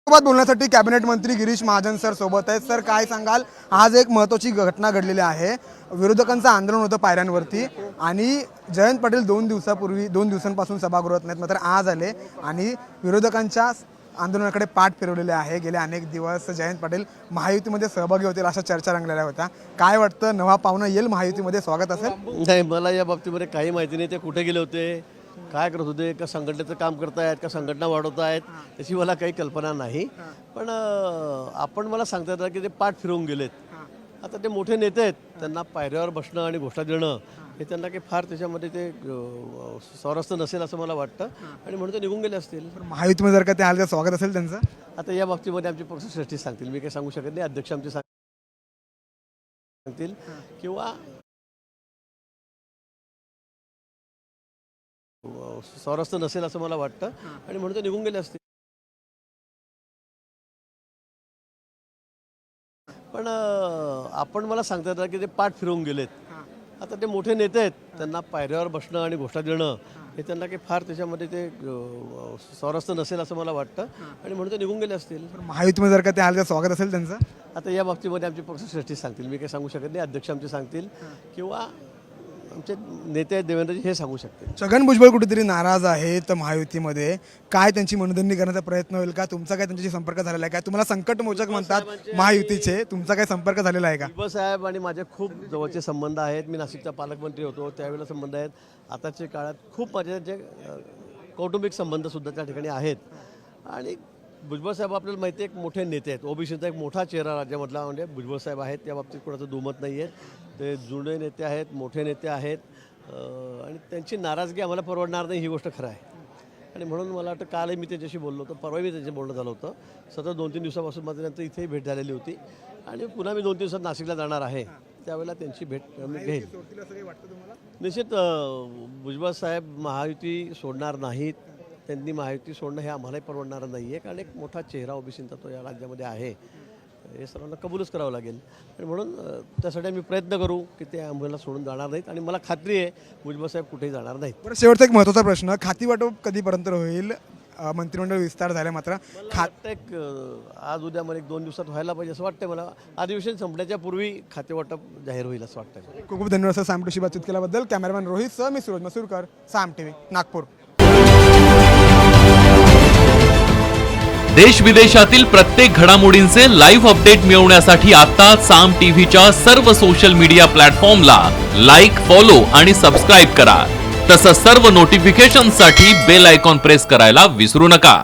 सोबत बोलण्यासाठी कॅबिनेट मंत्री गिरीश महाजन सर सोबत आहेत. सर काय सांगाल, आज एक महत्त्वाची घटना घडलेली आहे. विरोधकांचं आंदोलन होतं पायऱ्यांवरती आणि जयंत पाटील 2 दिवसांपासून सभागृहात नाहीत, मात्र आज आले आणि विरोधकांच्या आंदोलनाकडे पाठ फिरवलेले आहे. गेले अनेक दिवस जयंत पाटील महायुतीमध्ये सहभागी होतील अशा चर्चा रंगलेल्या होत्या. काय वाटतं, नवा पाहुणा येईल महायुतीमध्ये, स्वागत असेल? नाही, मला या बाबतीमध्ये काही माहिती नाही. ते कुठे गेले होते, काय करत होते, का संघटनेचं काम करतायत, का संघटना वाढवत आहेत, त्याची मला काही कल्पना नाही. पण आपण मला सांगतात की ते पाठ फिरवून गेलेत. आता ते मोठे नेते आहेत, त्यांना पायऱ्यावर बसणं आणि घोषणा देणं हे त्यांना काही फार त्याच्यामध्ये ते स्वारस्य नसेल असं मला वाटतं आणि म्हणून ते निघून गेले असतील. महायुतीमध्ये जर का ते आले तर स्वागत असेल त्यांचं? आता या बाबतीमध्ये आमचे पक्षश्रेष्ठी सांगतील, मी काही सांगू शकत नाही. अध्यक्ष आमचे सांगतील किंवा स्वारस्य नसेल असं मला वाटतं आणि म्हणून ते निघून गेले असतील. पण आपण मला सांगतात की ते पाठ फिरवून गेलेत. आता ते मोठे नेते आहेत, त्यांना पायऱ्यावर बसणं आणि घोषणा देणं हे त्यांना काही फार त्याच्यामध्ये ते स्वारस्य नसेल असं मला वाटतं आणि म्हणून ते निघून गेले असतील. महायुतीमध्ये जर का ते आले तर स्वागत असेल त्यांचं? आता या बाबतीमध्ये आमचे पक्षश्रेष्ठी सांगतील, मी काही सांगू शकत नाही. अध्यक्ष आमचे सांगतील किंवा आमचे नेते देवेंद्रजी हे सांगू शकतील. छगन भुजबळ कुठेतरी नाराज आहेत महायुतीमध्ये, काय त्यांची मनधरणी करण्याचा प्रयत्न होईल का? तुमचा काय त्यांच्याशी संपर्क झालेला आहे का? तुम्हाला संकटमोचक म्हणतात महायुतीचे, तुमचा काय संपर्क झालेला आहे का? भुजबळ साहेब आणि माझे खूप जवळचे संबंध आहेत. मी नाशिकचा पालकमंत्री होतो त्यावेळेला संबंध आहेत. आताच्या काळात खूप माझे जे कौटुंबिक संबंधसुद्धा त्या ठिकाणी आहेत. आणि भुजबळ साहेब आपल्याला माहिती आहे, एक मोठे नेते आहेत. ओबीसीचा एक मोठा चेहरा राज्यामधला म्हणजे भुजबळ साहेब आहेत. त्या बाबतीत कोणाचं दुमत नाही आहे. ते जुने नेते आहेत, मोठे नेते आहेत आणि त्यांची नाराजगी आम्हाला परवडणार नाही, ही गोष्ट खरं आहे. आणि म्हणून मला वाटतं कालही मी त्याच्याशी बोललो होतो, परवा मी त्याच्याशी बोलणं झालं होतं. सतत 2-3 दिवसापासून माझं त्यांचं इथेही भेट झालेली होती आणि पुन्हा मी 2-3 दिवसात नाशिकला जाणार आहे. त्यावेळेला त्यांची भेट मी घेईन. निश्चित भुजबळ साहेब महायुती सोडणार नाहीत. त्यांनी महायुती सोडणं हे आम्हालाही परवडणारं नाही आहे, कारण एक मोठा चेहरा ओबीसीचा तो या राज्यामध्ये आहे. हे सर्वांना कबूलच करावं लागेल आणि म्हणून त्यासाठी आम्ही प्रयत्न करू की ते आम्हाला सोडून जाणार नाहीत आणि मला खात्री आहे भुजबळ साहेब कुठेही जाणार नाहीत. बरं, शेवटचा एक महत्त्वाचा प्रश्न, खाती वाटप कधीपर्यंत होईल? मंत्रिमंडळ विस्तार झाला, मात्र एक आज उद्या मला 1-2 दिवसात व्हायला पाहिजे असं वाटतं मला. अधिवेशन संपण्याच्या पूर्वी खातेवाटप जाहीर होईल असं वाटतं. खूप खूप धन्यवाद सर साम टीव्हीशी बातचीत केल्याबद्दल. कॅमेरामॅन रोहित सह मी सूरज मसूरकर, साम टीव्ही, नागपूर. देश विदेशातील प्रत्येक घडामोडींचे लाईव्ह अपडेट मिळवण्यासाठी आता साम टीव्हीच्या सर्व सोशल मीडिया प्लॅटफॉर्मला लाईक, फॉलो आणि सबस्क्राईब करा. तसंच सर्व नोटिफिकेशनसाठी बेल आयकॉन प्रेस करायला विसरू नका.